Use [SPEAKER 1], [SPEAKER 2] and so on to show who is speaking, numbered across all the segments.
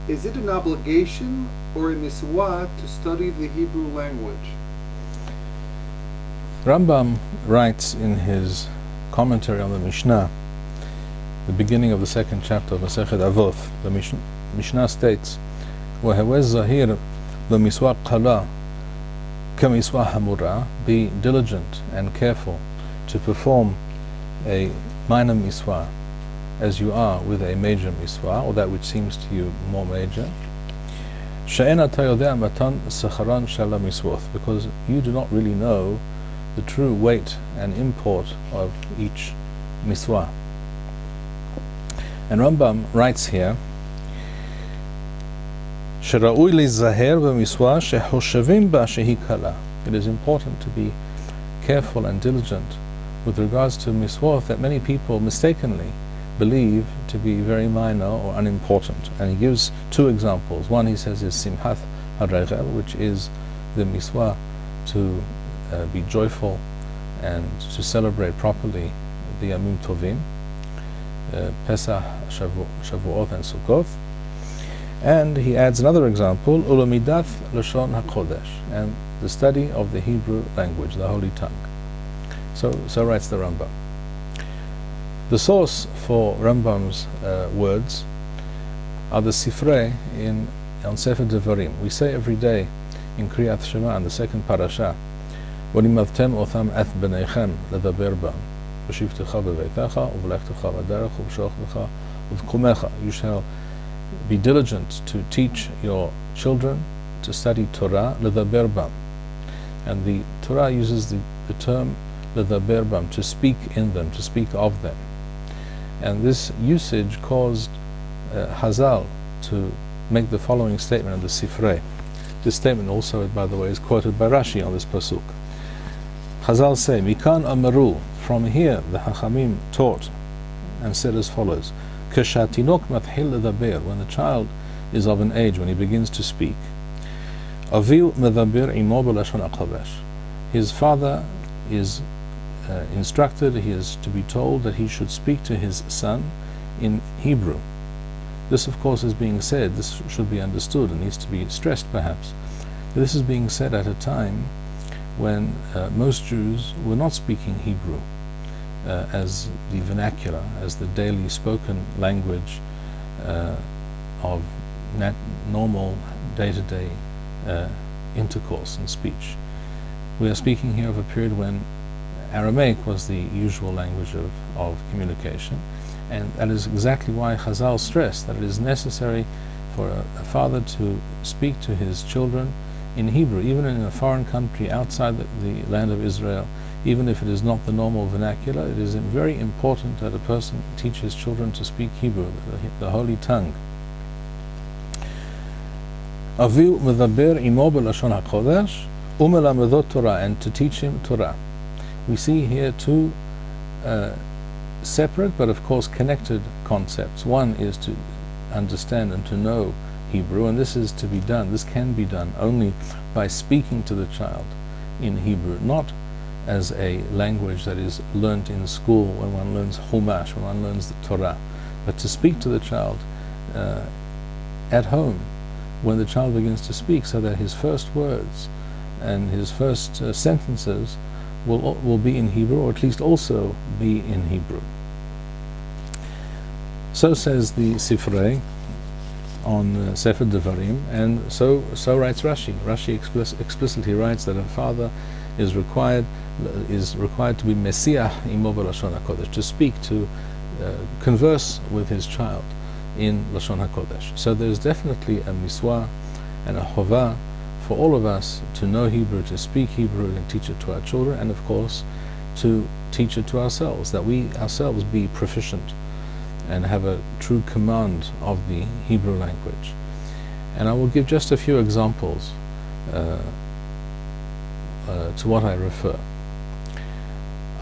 [SPEAKER 1] Is it an obligation or a mitzvah to study the Hebrew language?
[SPEAKER 2] Rambam writes in his commentary on the Mishnah, the beginning of the second chapter of Masechet Avot, the Mishnah states, وَهَوَزْ زَهِيرٌ بِمِسْوَاقْ قَلَى كَمِسْوَاقْ هَمُرَى. Be diligent and careful to perform a minor miswah as you are with a major miswah, or that which seems to you more major. شَأَنَ تَيُدَعْ مَتَنْ سَخَرَنْ شَلَ مِسْوَث. Because you do not really know the true weight and import of each miswah. And Rambam writes here, شَرَعُوِ لِلزَّهِرْ وَمِسْوَى شَحُشَّوِمْ بَا شَهِي كَلَى. It is important to be careful and diligent with regards to miswath that many people mistakenly believe to be very minor or unimportant. And he gives two examples. One, he says, is Simhat HaRegel, which is the miswah to be joyful and to celebrate properly the Yamim Tovim, Pesach, Shavuot, and Sukkot. And he adds another example, Ulumidat Lashon HaKodesh, and the study of the Hebrew language, the Holy Tongue. So writes the Rambam. The source for Rambam's words are the Sifrei on Sefer Devarim. We say every day in Kriyat Shema, in the second parasha, וَلِمَذْتَمْ أُثَمْ أَثْ بَنَيْخَمْ لَذَبֵرْ بَمْ وَشِفْتِخَ بَبَيْتَخَ وَبْلَخْتِخَ بَدَرَخُ وَبْشَوْخْتِخَ وَبْقُمَخَ. You shall be diligent to teach your children to study Torah, لَذَبَرْ بَمْ. And the Torah uses the term لَذَبَرْ بَمْ, to speak in them, to speak of them. And this usage caused Hazal to make the following statement of the Sifrei. This statement also, by the way, is quoted by Rashi on this pasuk. Hazal say, Mikan Amaru, from here the Hachamim taught and said as follows, Keshatinok mathil ledaber, when the child is of an age, when he begins to speak, Aviu medaber imo b'lashon HaKodesh. His father is instructed, he is to be told that he should speak to his son in Hebrew. This, of course, is being said, this should be understood and needs to be stressed perhaps. This is being said at a time when most Jews were not speaking Hebrew as the vernacular, as the daily spoken language of normal day-to-day intercourse and speech. We are speaking here of a period when Aramaic was the usual language of communication, and that is exactly why Chazal stressed that it is necessary for a father to speak to his children in Hebrew, even in a foreign country outside the land of Israel. Even if it is not the normal vernacular, it is very important that a person teach his children to speak Hebrew, the Holy Tongue. Aviu medaber imo b'lashon HaKodesh umelamedot Torah, and to teach him Torah. We see here two separate but of course connected concepts. One is to understand and to know Hebrew, and this is to be done, this can be done only by speaking to the child in Hebrew, not as a language that is learnt in school when one learns Chumash, when one learns the Torah, but to speak to the child at home when the child begins to speak, so that his first words and his first sentences will be in Hebrew, or at least also be in Hebrew. So says the Sifrei on Sefer Devarim, and so writes Rashi. Rashi explicitly writes that a father is required to be Messiah imo b'lashon HaKodesh, to speak, to converse with his child in Lashon HaKodesh. So there's definitely a miswah and a chovah for all of us to know Hebrew, to speak Hebrew and teach it to our children, and of course to teach it to ourselves, that we ourselves be proficient and have a true command of the Hebrew language. And I will give just a few examples to what I refer.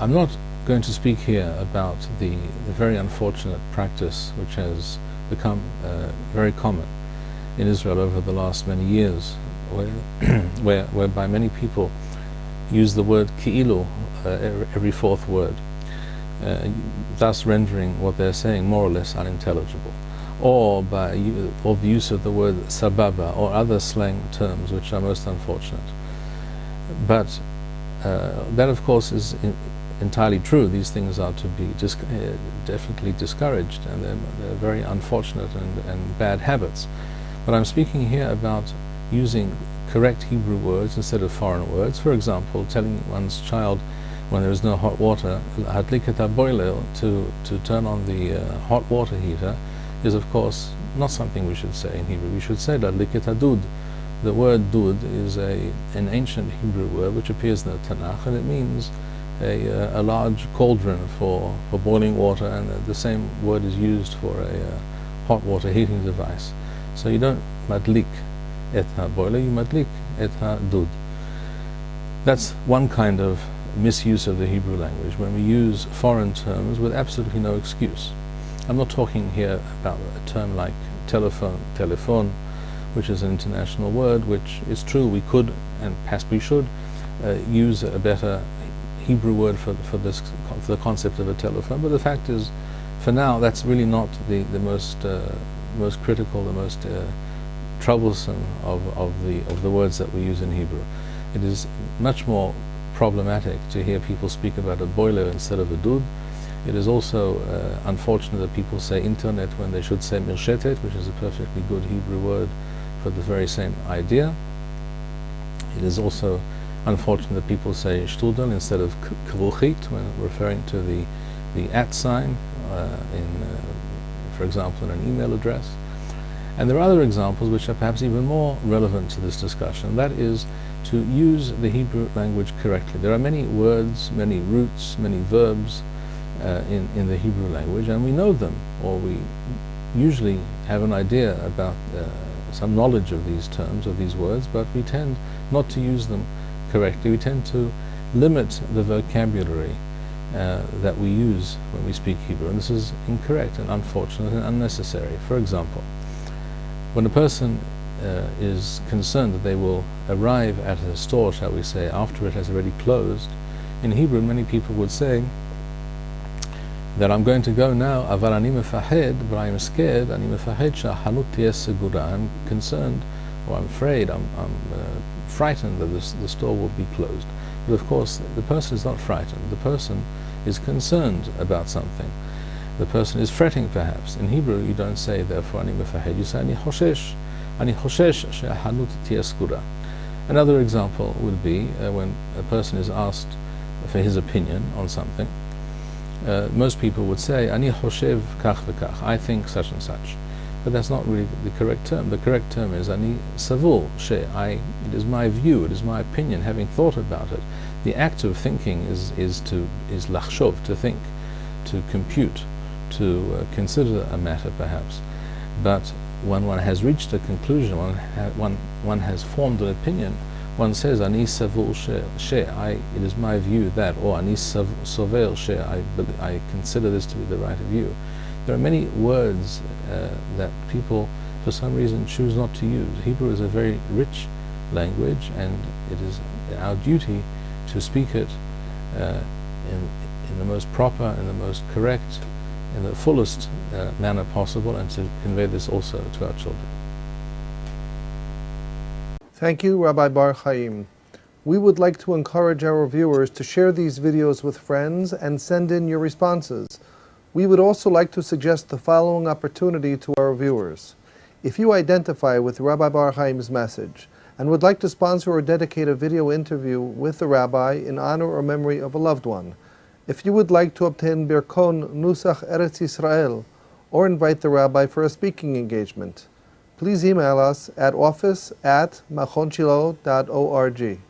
[SPEAKER 2] I'm not going to speak here about the very unfortunate practice which has become very common in Israel over the last many years, whereby many people use the word ki'ilu every fourth word, thus rendering what they're saying more or less unintelligible. or or the use of the word sababa or other slang terms which are most unfortunate. But that of course is entirely true. These things are to be definitely discouraged, and they're very unfortunate and bad habits. But I'm speaking here about using correct Hebrew words instead of foreign words. For example, telling one's child when there is no hot water, hadlik et haboiler, to turn on the hot water heater, is of course not something we should say in Hebrew. We should say hadlik et hadud. The word dud is an ancient Hebrew word which appears in the Tanakh, and it means a large cauldron for boiling water, and the same word is used for a hot water heating device. So you don't madlik et ha-boiler, you madlik et ha-dud. That's one kind of misuse of the Hebrew language, when we use foreign terms with absolutely no excuse. I'm not talking here about a term like telephone, which is an international word, which is true we could and perhaps we should use a better Hebrew word for the concept of a telephone. But the fact is, for now, that's really not the most critical, the most troublesome of the words that we use in Hebrew. It is much more problematic to hear people speak about a boiler instead of a dud. It is also unfortunate that people say internet when they should say mirshetet, which is a perfectly good Hebrew word for the very same idea. It is also unfortunate that people say shtudel instead of kruchit when referring to the at sign for example, in an email address. And there are other examples which are perhaps even more relevant to this discussion. That is to use the Hebrew language correctly. There are many words, many roots, many verbs in the Hebrew language, and we know them, or we usually have an idea about some knowledge of these terms, of these words, but we tend not to use them correctly. We tend to limit the vocabulary that we use when we speak Hebrew, and this is incorrect and unfortunate and unnecessary. For example, when a person is concerned that they will arrive at a store, shall we say, after it has already closed, in Hebrew many people would say that I'm going to go now, aval ani mefahed, but I am scared, ani mefahed shahanut tiyeh segura. I'm concerned, or I'm afraid, I'm frightened that the store will be closed. But of course, the person is not frightened. The person is concerned about something. The person is fretting, perhaps. In Hebrew, you don't say, therefore, ani mefahed. You say, ani choshesh shehanut tiyeh segura. Another example would be when a person is asked for his opinion on something. Most people would say, ani choshev kach v'kach, I think such and such. But that's not really the correct term. The correct term is ani savul she, it is my view, it is my opinion, having thought about it. The act of thinking is lachshov, to think, to compute, to consider a matter perhaps. But when one has reached a conclusion, one has formed an opinion, one says, ani savul she, it is my view that, or ani sover she, I consider this to be the right view. There are many words that people, for some reason, choose not to use. Hebrew is a very rich language, and it is our duty to speak it in the most proper, in the most correct, in the fullest manner possible, and to convey this also to our children.
[SPEAKER 1] Thank you, Rabbi Bar-Hayim. We would like to encourage our viewers to share these videos with friends and send in your responses. We would also like to suggest the following opportunity to our viewers. If you identify with Rabbi Bar-Hayim's message and would like to sponsor or dedicate a video interview with the Rabbi in honor or memory of a loved one, if you would like to obtain Birkon Nusach Eretz Yisrael or invite the Rabbi for a speaking engagement, please email us at office@machonshilo.org.